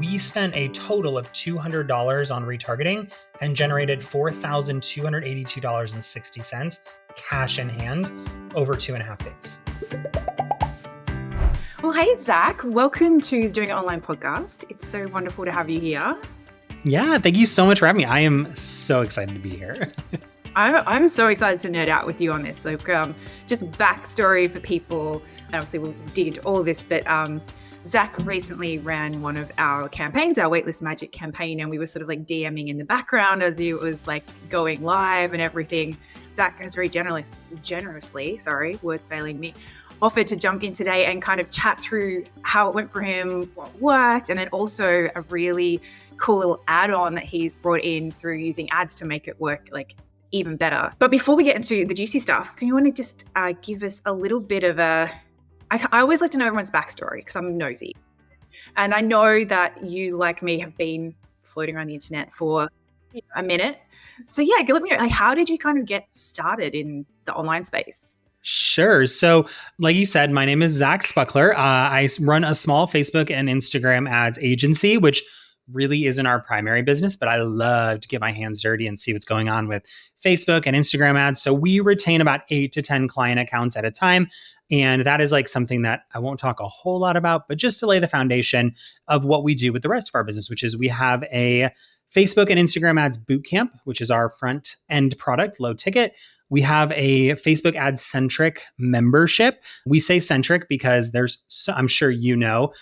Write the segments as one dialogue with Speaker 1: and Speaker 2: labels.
Speaker 1: we spent a total of $200 on retargeting and generated $4,282.60 cash in hand over 2.5 days.
Speaker 2: Well, hey, Zach, welcome to the Doing It Online podcast. It's so wonderful to have you here.
Speaker 1: Yeah, thank you so much for having me. I am so excited to be here.
Speaker 2: I'm so excited to nerd out with you on this. So just backstory for people, and obviously we'll dig into all of this, but Zach recently ran one of our campaigns, our Weightless Magic campaign, and we were sort of like DMing in the background as it was like going live and everything. Zach has very generously, words failing me, offered to jump in today and kind of chat through how it went for him, what worked, and then also a really cool little add-on that he's brought in through using ads to make it work like even better. But before we get into the juicy stuff, can you want to just give us a little bit of I always like to know everyone's backstory because I'm nosy. And I know that you, like me, have been floating around the internet for a minute. So yeah, let me know, like, how did you kind of get started in the online space?
Speaker 1: Sure. So like you said, my name is Zach Spuckler. I run a small Facebook and Instagram ads agency, which really isn't our primary business, but I love to get my hands dirty and see what's going on with Facebook and Instagram ads. So we retain about 8 to 10 client accounts at a time. And that is like something that I won't talk a whole lot about, but just to lay the foundation of what we do with the rest of our business, which is we have a Facebook and Instagram ads bootcamp, which is our front end product, low ticket. We have a Facebook ads centric membership. We say centric because I'm sure you know,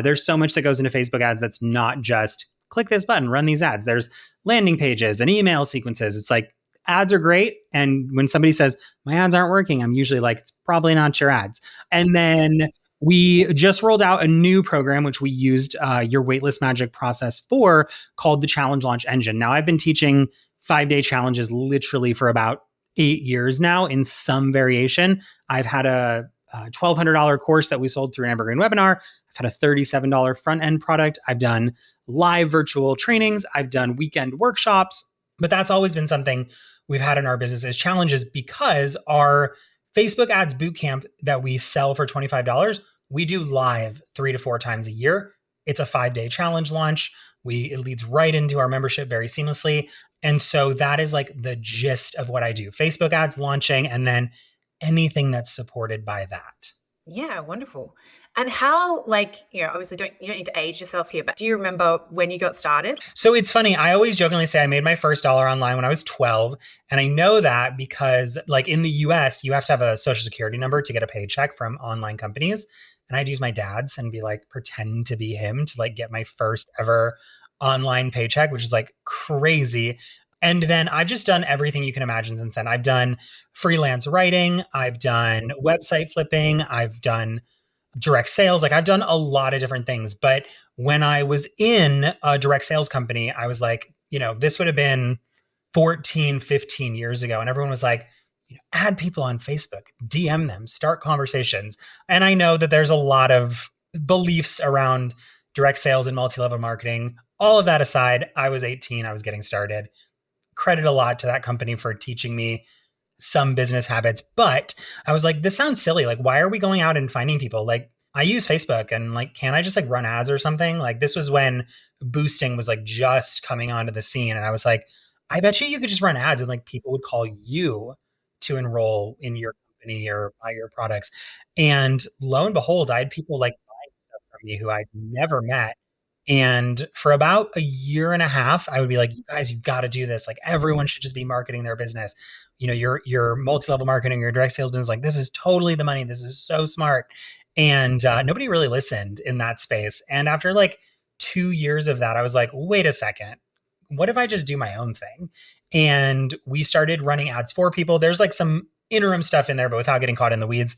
Speaker 1: there's so much that goes into Facebook ads that's not just click this button, run these ads. There's landing pages and email sequences. It's like ads are great. And when somebody says, my ads aren't working, I'm usually like, it's probably not your ads. And then we just rolled out a new program, which we used your Weightless Magic process for, called the Challenge Launch Engine. Now, I've been teaching 5-day challenges literally for about 8 years now in some variation. I've had a $1,200 course that we sold through an evergreen webinar. I've had a $37 front end product. I've done live virtual trainings. I've done weekend workshops, but that's always been something we've had in our business as challenges because our Facebook ads bootcamp that we sell for $25, we do live 3 to 4 times a year. It's a 5-day challenge launch. It leads right into our membership very seamlessly. And so that is like the gist of what I do. Facebook ads launching and then anything that's supported by that.
Speaker 2: Yeah, wonderful. And how, obviously you don't need to age yourself here, but do you remember when you got started?
Speaker 1: So it's funny. I always jokingly say I made my first dollar online when I was 12. And I know that because like in the US, you have to have a social security number to get a paycheck from online companies. And I'd use my dad's and be like, pretend to be him to like get my first ever online paycheck, which is like crazy. And then I've just done everything you can imagine since then. I've done freelance writing. I've done website flipping. I've done direct sales. Like I've done a lot of different things. But when I was in a direct sales company, I was like, this would have been 14, 15 years ago. And everyone was like, add people on Facebook, DM them, start conversations. And I know that there's a lot of beliefs around direct sales and multi-level marketing. All of that aside, I was 18, I was getting started. Credit a lot to that company for teaching me some business habits. But I was like, this sounds silly. Like, why are we going out and finding people? Like, I use Facebook and like, can I just like run ads or something? Like this was when boosting was like just coming onto the scene. And I was like, I bet you could just run ads and like people would call you to enroll in your company or buy your products. And lo and behold, I had people like buying stuff from me who I'd never met. And for about a year and a half, I would be like, you guys, you've got to do this. Like everyone should just be marketing their business. Your multi-level marketing, your direct sales business, like this is totally the money. This is so smart. And nobody really listened in that space. And after like 2 years of that, I was like, wait a second, what if I just do my own thing? And we started running ads for people. There's like some interim stuff in there, but without getting caught in the weeds,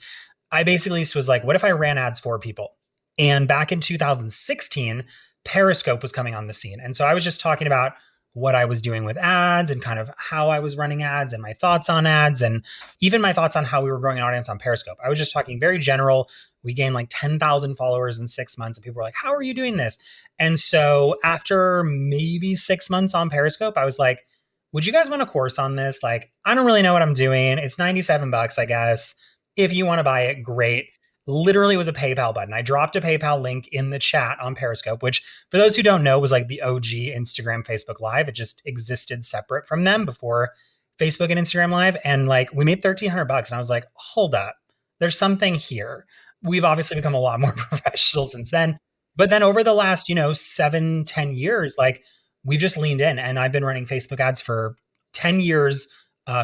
Speaker 1: I basically was like, what if I ran ads for people? And back in 2016, Periscope was coming on the scene. And so I was just talking about what I was doing with ads and kind of how I was running ads and my thoughts on ads and even my thoughts on how we were growing an audience on Periscope. I was just talking very general. We gained like 10,000 followers in 6 months and people were like, how are you doing this? And so after maybe 6 months on Periscope, I was like, would you guys want a course on this? Like, I don't really know what I'm doing. It's $97, I guess. If you want to buy it, great. literally was a PayPal button. I dropped a PayPal link in the chat on Periscope, which for those who don't know was like the OG Instagram, Facebook Live. It just existed separate from them before Facebook and Instagram Live. And like we made $1,300. And I was like, hold up, there's something here. We've obviously become a lot more professional since then. But then over the last, 7, 10 years, like we've just leaned in and I've been running Facebook ads for 10 years.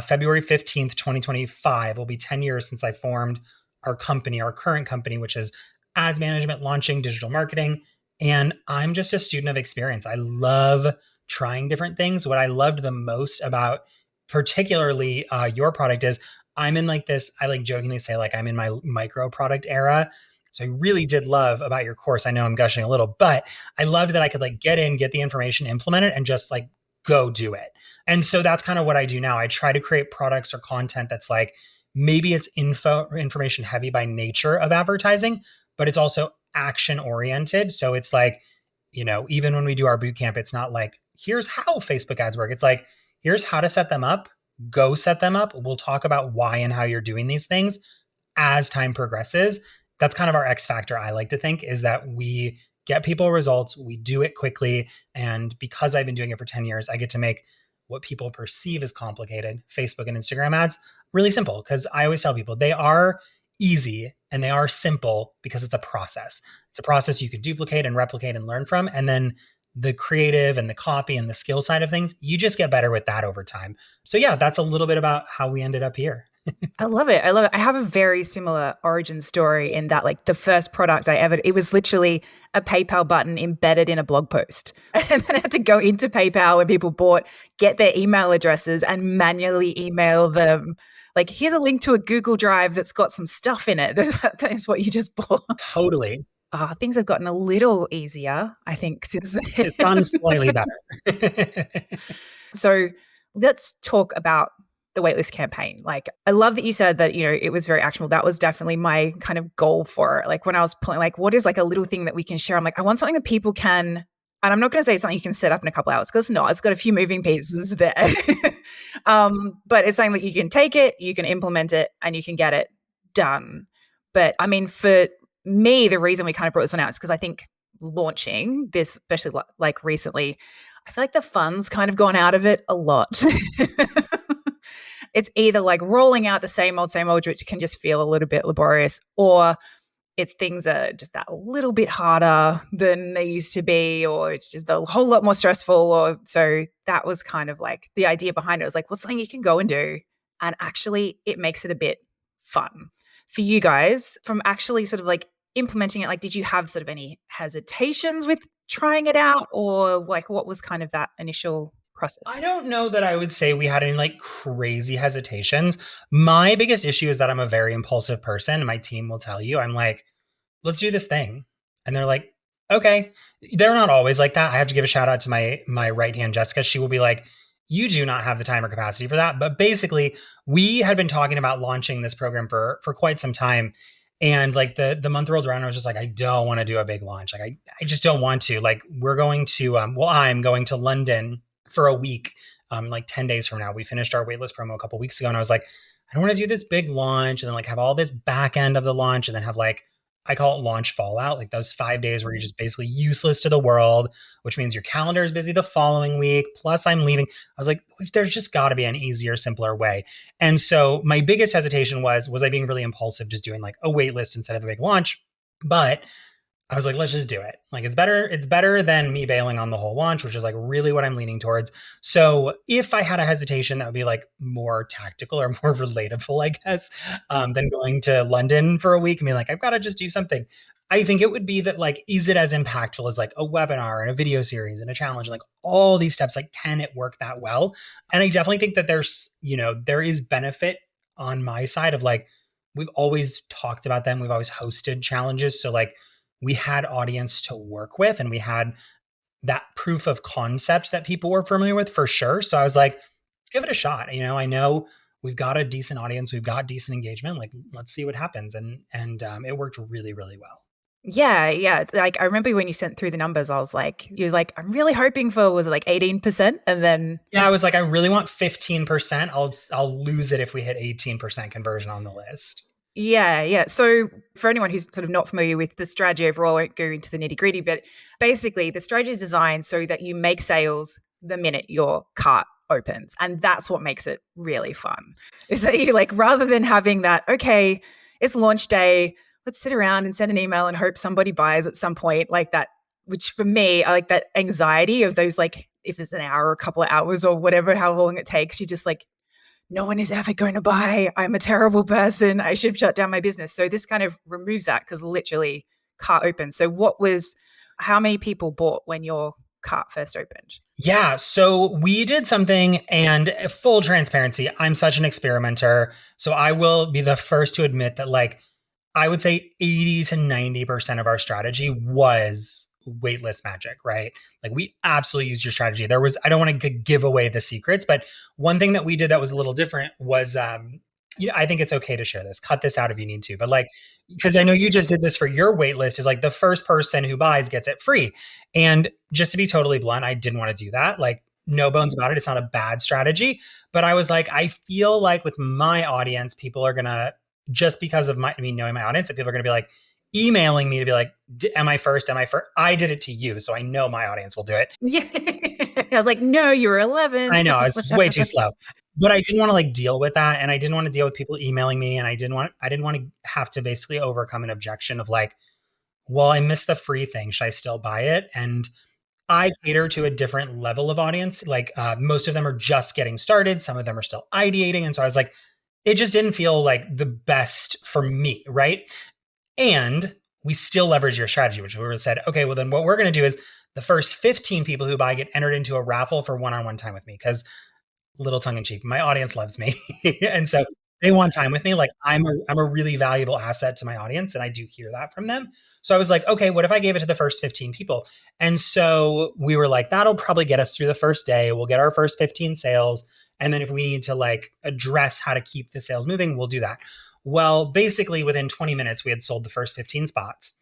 Speaker 1: February 15th, 2025 will be 10 years since I formed our company, our current company, which is ads management, launching digital marketing. And I'm just a student of experience. I love trying different things. What I loved the most about particularly your product is I'm in like this, I like jokingly say like I'm in my micro product era. So I really did love about your course. I know I'm gushing a little, but I loved that I could like get in, get the information, implement it, and just like go do it. And so that's kind of what I do now. I try to create products or content that's like, maybe it's information heavy by nature of advertising, but it's also action oriented. So it's like, even when we do our boot camp, it's not like, here's how Facebook ads work. It's like, here's how to set them up, go set them up. We'll talk about why and how you're doing these things as time progresses. That's kind of our X factor, I like to think, is that we get people results, we do it quickly. And because I've been doing it for 10 years, I get to make what people perceive as complicated, Facebook and Instagram ads, really simple. Because I always tell people they are easy and they are simple because it's a process. It's a process you can duplicate and replicate and learn from. And then the creative and the copy and the skill side of things, you just get better with that over time. So yeah, that's a little bit about how we ended up here.
Speaker 2: I love it. I love it. I have a very similar origin story in that like the first product it was literally a PayPal button embedded in a blog post. And then I had to go into PayPal when people bought, get their email addresses and manually email them. Like, here's a link to a Google Drive that's got some stuff in it. That is what you just bought.
Speaker 1: Totally.
Speaker 2: Things have gotten a little easier, I think, since then.
Speaker 1: It's gotten slightly better.
Speaker 2: So let's talk about the waitlist campaign. Like, I love that you said that, it was very actionable. That was definitely my kind of goal for it. Like when I was pulling, like, what is like a little thing that we can share? I'm like, I want something that people can, and I'm not going to say something you can set up in a couple hours because it's got a few moving pieces there. But it's something that you can take it, you can implement it, and you can get it done. But I mean, for me, the reason we kind of brought this one out is because I think launching this, especially like recently, I feel like the fun's kind of gone out of it a lot. It's either like rolling out the same old, which can just feel a little bit laborious, or it's things are just that little bit harder than they used to be, or it's just a whole lot more stressful. Or so that was kind of like the idea behind it. It was like, what's something you can go and do? And actually it makes it a bit fun for you guys from actually sort of like implementing it. Like, did you have sort of any hesitations with trying it out, or like what was kind of that initial process?
Speaker 1: I don't know that I would say we had any like crazy hesitations. My biggest issue is that I'm a very impulsive person. My team will tell you, I'm like, let's do this thing. And they're like, okay. They're not always like that. I have to give a shout out to my right hand, Jessica. She will be like, you do not have the time or capacity for that. But basically, we had been talking about launching this program for quite some time. And like the month rolled around, I was just like, I don't want to do a big launch. Like I just don't want to. Like we're going to, I'm going to London for a week, like 10 days from now. We finished our waitlist promo a couple weeks ago. And I was like, I don't want to do this big launch and then like have all this back end of the launch and then have like, I call it launch fallout, like those 5 days where you're just basically useless to the world, which means your calendar is busy the following week. Plus I'm leaving. I was like, there's just got to be an easier, simpler way. And so my biggest hesitation was I being really impulsive, just doing like a waitlist instead of a big launch? But I was like, let's just do it. Like it's better than me bailing on the whole launch, which is like really what I'm leaning towards. So if I had a hesitation, that would be like more tactical or more relatable, I guess, than going to London for a week and being like, I've got to just do something. I think it would be that like, is it as impactful as like a webinar and a video series and a challenge, like all these steps, like, can it work that well? And I definitely think that there is benefit on my side of like, we've always talked about them. We've always hosted challenges. So like, we had audience to work with and we had that proof of concept that people were familiar with for sure. So I was like, let's give it a shot. I know we've got a decent audience. We've got decent engagement. Like, let's see what happens. And it worked really, really well.
Speaker 2: Yeah. It's like, I remember when you sent through the numbers, I was like, you're like, I'm really hoping for, was it like 18%? And then.
Speaker 1: Yeah, I was like, I really want 15%. I'll lose it if we hit 18% conversion on the list.
Speaker 2: Yeah, yeah. So for anyone who's sort of not familiar with the strategy overall, I won't go into the nitty gritty, but basically the strategy is designed so that you make sales the minute your cart opens. And that's what makes it really fun. Is that you like, rather than having that, okay, it's launch day, let's sit around and send an email and hope somebody buys at some point, like that, which for me, I like that anxiety of those, like, if it's an hour, a couple of hours or whatever, how long it takes, you just like, no one is ever going to buy. I'm a terrible person. I should shut down my business. So this kind of removes that because literally cart open. So how many people bought when your cart first opened?
Speaker 1: Yeah, so we did something, and full transparency, I'm such an experimenter. So I will be the first to admit that, like, I would say 80 to 90% of our strategy was Weightless Magic, right? Like, we absolutely used your strategy. I don't want to give away the secrets, but one thing that we did that was a little different was, I think it's okay to share this. Cut this out if you need to, but like, because I know you just did this for your waitlist, is like the first person who buys gets it free. And just to be totally blunt, I didn't want to do that. Like, no bones about it. It's not a bad strategy. But I was like, I feel like with my audience, people are going to, just because of me knowing my audience, that people are going to be like emailing me to be like, am I first? Am I first? I did it to you. So I know my audience will do it.
Speaker 2: Yeah. I was like, no, you're 11.
Speaker 1: I know, I was way too slow. But I didn't want to like deal with that. And I didn't want to deal with people emailing me. And I didn't want to have to basically overcome an objection of like, well, I missed the free thing. Should I still buy it? And I cater to a different level of audience. Like, most of them are just getting started. Some of them are still ideating. And so I was like, it just didn't feel like the best for me, right? And we still leverage your strategy, which we said, okay, well, then what we're going to do is the first 15 people who buy get entered into a raffle for one-on-one time with me. Because, little tongue in cheek, my audience loves me. And so they want time with me. Like, I'm a really valuable asset to my audience, and I do hear that from them. So I was like, okay, what if I gave it to the first 15 people? And so we were like, that'll probably get us through the first day. We'll get our first 15 sales. And then if we need to like address how to keep the sales moving, we'll do that. Well, basically within 20 minutes, we had sold the first 15 spots.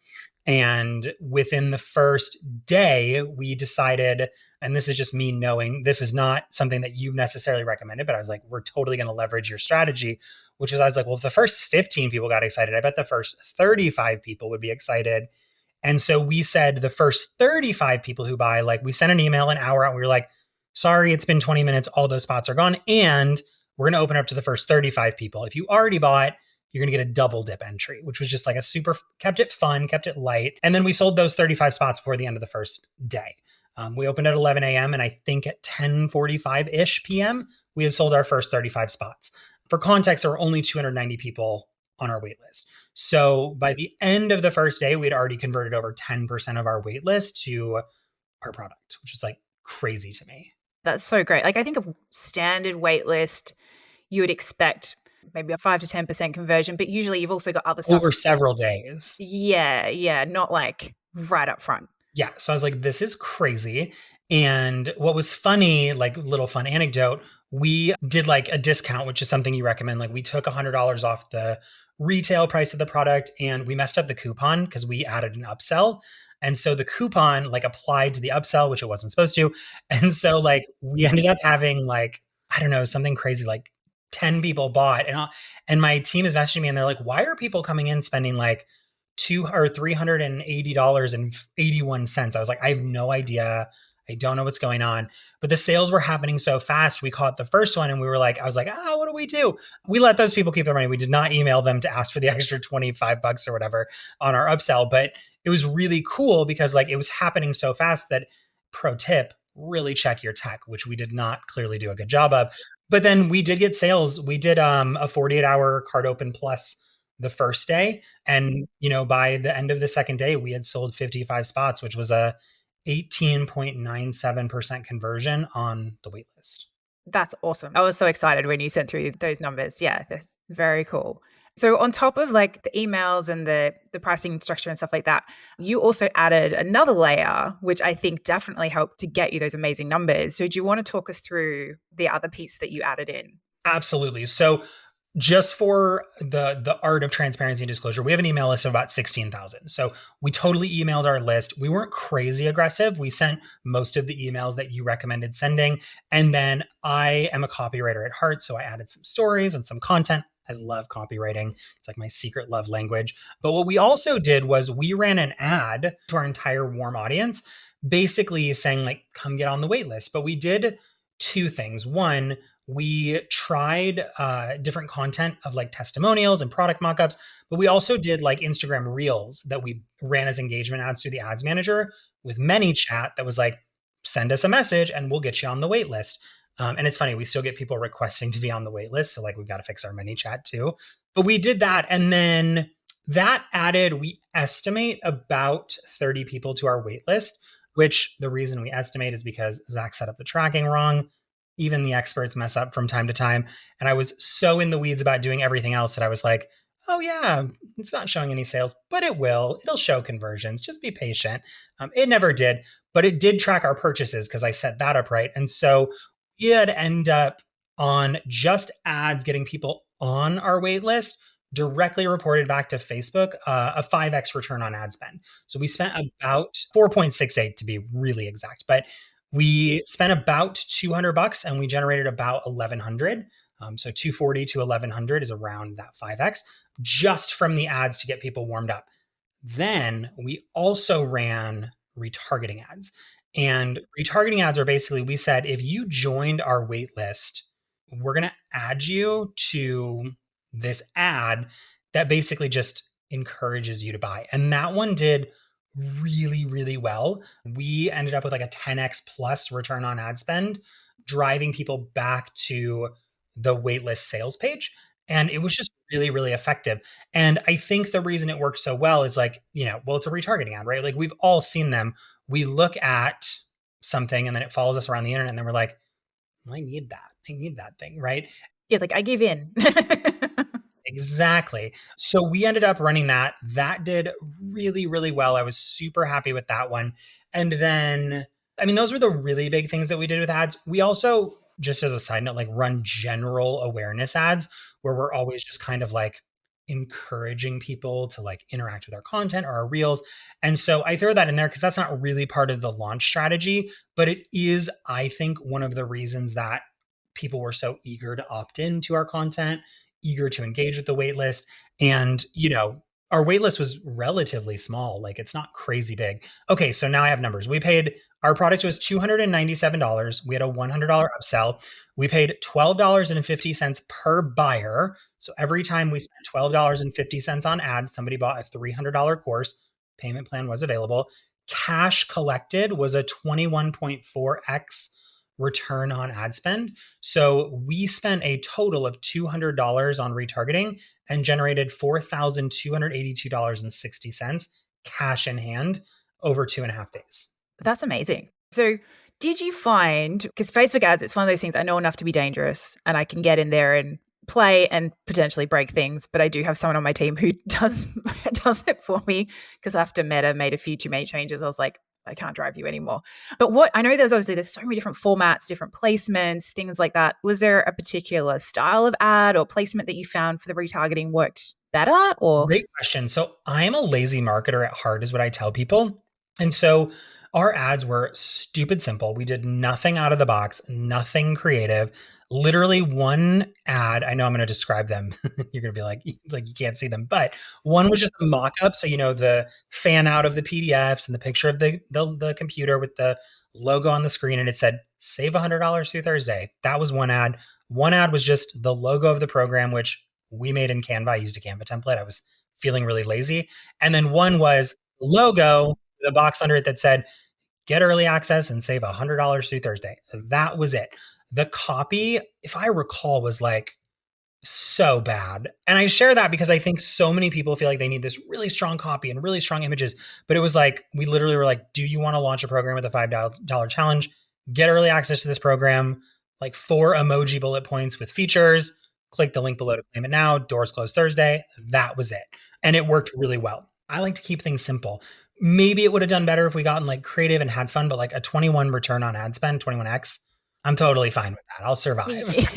Speaker 1: And within the first day, we decided, and this is just me knowing this is not something that you necessarily recommended, but I was like, we're totally going to leverage your strategy, which is I was like, well, if the first 15 people got excited, I bet the first 35 people would be excited. And so we said the first 35 people who buy, like, we sent an email an hour out. And we were like, sorry, it's been 20 minutes. All those spots are gone. And we're going to open up to the first 35 people. If you already bought, you're going to get a double dip entry, which was just like kept it fun, kept it light. And then we sold those 35 spots before the end of the first day. We opened at 11 a.m. and I think at 10:45-ish p.m., we had sold our first 35 spots. For context, there were only 290 people on our waitlist. So by the end of the first day, we had already converted over 10% of our waitlist to our product, which was like crazy to me.
Speaker 2: That's so great. Like, I think a standard waitlist, you would expect maybe a 5 to 10% conversion, but usually you've also got other stuff.
Speaker 1: Over several days.
Speaker 2: Yeah. Not like right up front.
Speaker 1: Yeah. So I was like, this is crazy. And what was funny, like little fun anecdote, we did like a discount, which is something you recommend. Like, we took $100 off the retail price of the product and we messed up the coupon because we added an upsell. And so the coupon like applied to the upsell, which it wasn't supposed to. And so like we ended up having like, I don't know, something crazy, like 10 people bought, and my team is messaging me and they're like, why are people coming in spending like $380.81? I was like, I have no idea. I don't know what's going on, but the sales were happening so fast. We caught the first one and we were like, I was like, what do we do? We let those people keep their money. We did not email them to ask for the extra 25 bucks or whatever on our upsell, but it was really cool because like it was happening so fast that, pro tip, really check your tech, which we did not clearly do a good job of. But then we did get sales. We did a 48-hour cart open plus the first day. And, by the end of the second day, we had sold 55 spots, which was a 18.97% conversion on the waitlist.
Speaker 2: That's awesome. I was so excited when you sent through those numbers. Yeah, that's very cool. So on top of like the emails and the pricing structure and stuff like that, you also added another layer, which I think definitely helped to get you those amazing numbers. So do you want to talk us through the other piece that you added in?
Speaker 1: Absolutely. So just for the art of transparency and disclosure, we have an email list of about 16,000. So we totally emailed our list. We weren't crazy aggressive. We sent most of the emails that you recommended sending. And then I am a copywriter at heart. So I added some stories and some content I love copywriting. It's like my secret love language. But what we also did was we ran an ad to our entire warm audience, basically saying like, come get on the wait list. But we did two things. One, we tried different content of like testimonials and product mockups, but we also did like Instagram reels that we ran as engagement ads through the ads manager with ManyChat that was like, send us a message and we'll get you on the wait list. And it's funny, we still get people requesting to be on the wait list. So like we've got to fix our ManyChat too. But we did that. And then that added, we estimate about 30 people to our wait list, which the reason we estimate is because Zach set up the tracking wrong. Even the experts mess up from time to time. And I was so in the weeds about doing everything else that I was like, oh yeah, it's not showing any sales, but it will. It'll show conversions. Just be patient. It never did, but it did track our purchases because I set that up right. And so we'd end up on just ads getting people on our wait list directly reported back to Facebook a 5x return on ad spend. So we spent about 4.68 to be really exact, but we spent about $200 and we generated about 1,100. So 240 to 1,100 is around that 5x just from the ads to get people warmed up. Then we also ran retargeting ads. And retargeting ads are basically, we said, if you joined our wait list, we're going to add you to this ad that basically just encourages you to buy. And that one did really, really well. We ended up with like a 10x plus return on ad spend, driving people back to the waitlist sales page. And it was just really, really effective. And I think the reason it worked so well is like, well, it's a retargeting ad, right? Like we've all seen them. We look at something and then it follows us around the internet and then we're like, I need that. I need that thing, right?
Speaker 2: Yeah, like I give in.
Speaker 1: Exactly. So we ended up running that. That did really, really well. I was super happy with that one. And then, I mean, those were the really big things that we did with ads. We also, just as a side note, like run general awareness ads where we're always just kind of like encouraging people to like interact with our content or our reels. And so I throw that in there because that's not really part of the launch strategy, but it is, I think, one of the reasons that people were so eager to opt into our content, eager to engage with the waitlist. And, our waitlist was relatively small. Like it's not crazy big. Okay, so now I have numbers. Our product was $297. We had a $100 upsell. We paid $12.50 per buyer. So every time we spent $12.50 on ads, somebody bought a $300 course. Payment plan was available. Cash collected was a 21.4x return on ad spend. So we spent a total of $200 on retargeting and generated $4,282.60 cash in hand over 2.5 days.
Speaker 2: That's amazing. So did you find, because Facebook ads, it's one of those things I know enough to be dangerous and I can get in there and play and potentially break things, but I do have someone on my team who does it for me because after Meta made a few too many changes, I was like, I can't drive you anymore. But what I know there's so many different formats, different placements, things like that. Was there a particular style of ad or placement that you found for the retargeting worked better? Or
Speaker 1: Great question. So I'm a lazy marketer at heart is what I tell people. And so our ads were stupid simple. We did nothing out of the box, nothing creative. Literally one ad. I know I'm going to describe them. You're going to be like you can't see them, but one was just a mock-up. So, the fan out of the PDFs and the picture of the computer with the logo on the screen. And it said, save $100 through Thursday. That was one ad. One ad was just the logo of the program, which we made in Canva. I used a Canva template. I was feeling really lazy. And then one was the logo, the box under it that said, get early access and save $100 through Thursday. That was it. The copy, if I recall, was like so bad. And I share that because I think so many people feel like they need this really strong copy and really strong images. But it was like, we literally were like, do you want to launch a program with a $5 challenge? Get early access to this program, like 4 emoji bullet points with features. Click the link below to claim it now. Doors close Thursday. That was it. And it worked really well. I like to keep things simple. Maybe it would have done better if we gotten like creative and had fun, but like a 21 return on ad spend, 21x, I'm totally fine with that. I'll survive.
Speaker 2: Yeah.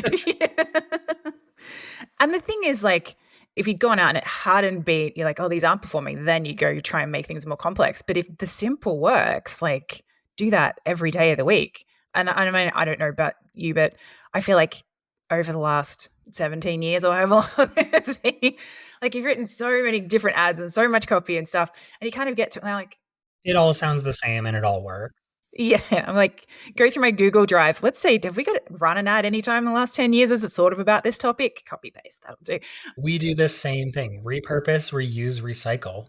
Speaker 2: And the thing is, like, if you'd gone out and it hadn't been, you're like, oh, these aren't performing, then you try and make things more complex. But if the simple works, like, do that every day of the week. And I mean, I don't know about you, but I feel like over the last 17 years or however long it's been. Like you've written so many different ads and so much copy and stuff, and you kind of get to like,
Speaker 1: It all sounds the same and it all works.
Speaker 2: yeah, I'm like, go through my Google Drive. Let's see, have we got to run an ad anytime in the last 10 years? Is it sort of about this topic? Copy paste, that'll do.
Speaker 1: We do the same thing. Repurpose, reuse, recycle.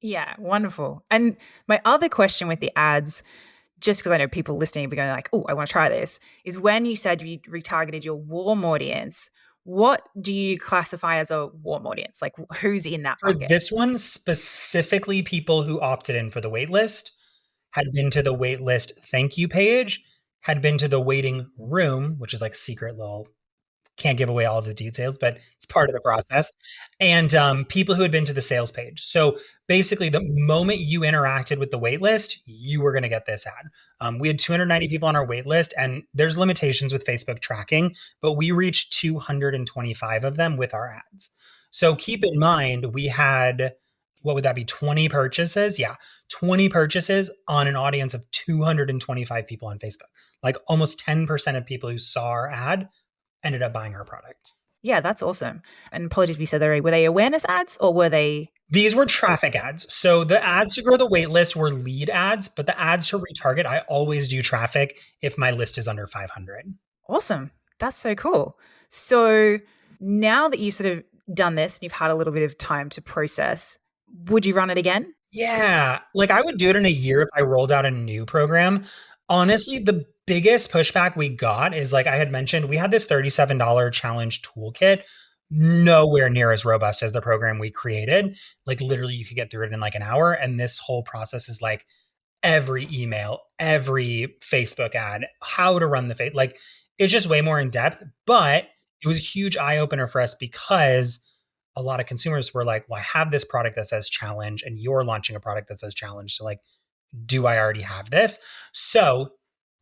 Speaker 2: Yeah, wonderful. And my other question with the ads, just because I know people listening will be going like, oh, I want to try this, is when you said you retargeted your warm audience, what do you classify as a warm audience? Like who's in that
Speaker 1: For
Speaker 2: bucket?
Speaker 1: this one, specifically people who opted in for the waitlist, had been to the waitlist thank you page, had been to the waiting room, which is like secret little, can't give away all the details, but it's part of the process. And people who had been to the sales page. So basically, the moment you interacted with the waitlist, you were going to get this ad. We had 290 people on our waitlist, and there's limitations with Facebook tracking, but we reached 225 of them with our ads. So keep in mind, we had, what would that be, 20 purchases? Yeah, 20 purchases on an audience of 225 people on Facebook. Like almost 10% of people who saw our ad ended up buying our product.
Speaker 2: Yeah, that's awesome. And apologies if you said that, were they awareness ads or were they?
Speaker 1: These were traffic ads. So the ads to grow the wait list were lead ads, but the ads to retarget, I always do traffic if my list is under 500.
Speaker 2: Awesome. That's so cool. So now that you've sort of done this and you've had a little bit of time to process, would you run it again?
Speaker 1: Yeah, like I would do it in a year if I rolled out a new program. Honestly, the biggest pushback we got is, like I had mentioned, we had this $37 challenge toolkit, nowhere near as robust as the program we created. Like literally you could get through it in like an hour. And this whole process is like every email, every Facebook ad, how to run the face. Like it's just way more in depth, but it was a huge eye opener for us because a lot of consumers were like, well, I have this product that says challenge and you're launching a product that says challenge. So like, do I already have this? So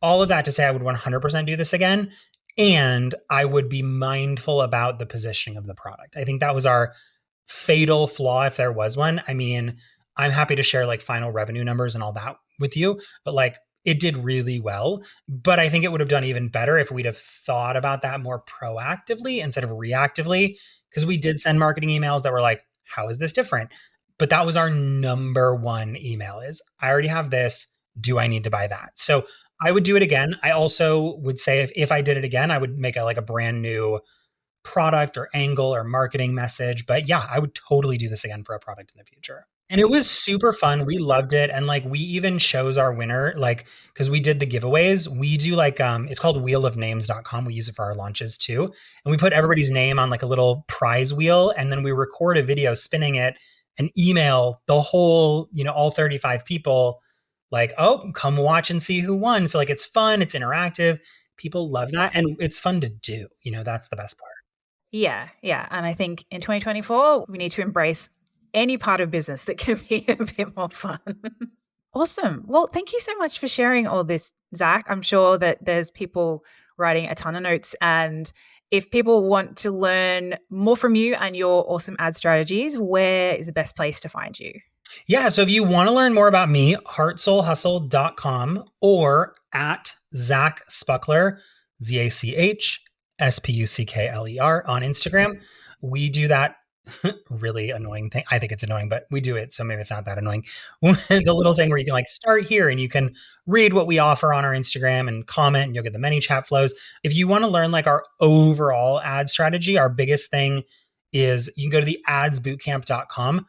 Speaker 1: all of that to say, I would 100% do this again. And I would be mindful about the positioning of the product. I think that was our fatal flaw, if there was one. I mean, I'm happy to share like final revenue numbers and all that with you, but like it did really well. But I think it would have done even better if we'd have thought about that more proactively instead of reactively, because we did send marketing emails that were like, how is this different? But that was our number one email is, I already have this. Do I need to buy that? So I would do it again. I also would say if I did it again, I would make a brand new product or angle or marketing message. But yeah, I would totally do this again for a product in the future. And it was super fun. We loved it. And like we even chose our winner, like, because we did the giveaways. We do like it's called wheelofnames.com. We use it for our launches too. And we put everybody's name on like a little prize wheel. And then we record a video spinning it and email the whole, all 35 people like, oh, come watch and see who won. So like it's fun, it's interactive. People love that. And it's fun to do. That's the best part.
Speaker 2: Yeah, yeah. And I think in 2024, we need to embrace any part of business that can be a bit more fun. Awesome. Well, thank you so much for sharing all this, Zach. I'm sure that there's people writing a ton of notes. And if people want to learn more from you and your awesome ad strategies, where is the best place to find you?
Speaker 1: Yeah. So if you want to learn more about me, heartsoulhustle.com or at Zach Spuckler, ZachSpuckler on Instagram. We do that really annoying thing. I think it's annoying, but we do it. So maybe it's not that annoying. The little thing where you can like start here and you can read what we offer on our Instagram and comment and you'll get the many chat flows. If you want to learn like our overall ad strategy, our biggest thing is you can go to the adsbootcamp.com.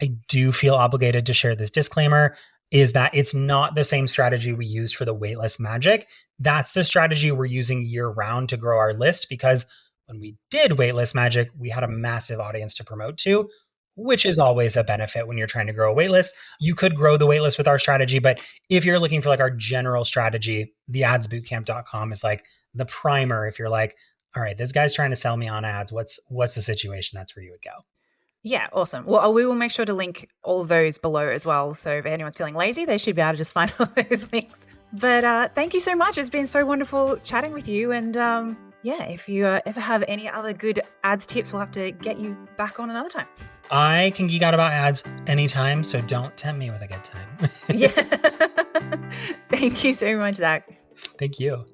Speaker 1: I do feel obligated to share this disclaimer is that it's not the same strategy we used for the Weightless Magic. That's the strategy we're using year round to grow our list because when we did Weightless Magic, we had a massive audience to promote to, which is always a benefit when you're trying to grow a waitlist. You could grow the waitlist with our strategy, but if you're looking for like our general strategy, the adsbootcamp.com is like the primer. If you're like, all right, this guy's trying to sell me on ads, what's the situation? That's where you would go.
Speaker 2: Yeah, awesome. Well, we will make sure to link all of those below as well. So if anyone's feeling lazy, they should be able to just find all those links. But thank you so much. It's been so wonderful chatting with you. And if you ever have any other good ads tips, we'll have to get you back on another time.
Speaker 1: I can geek out about ads anytime, so don't tempt me with a good time.
Speaker 2: Yeah. Thank you so much, Zach.
Speaker 1: Thank you.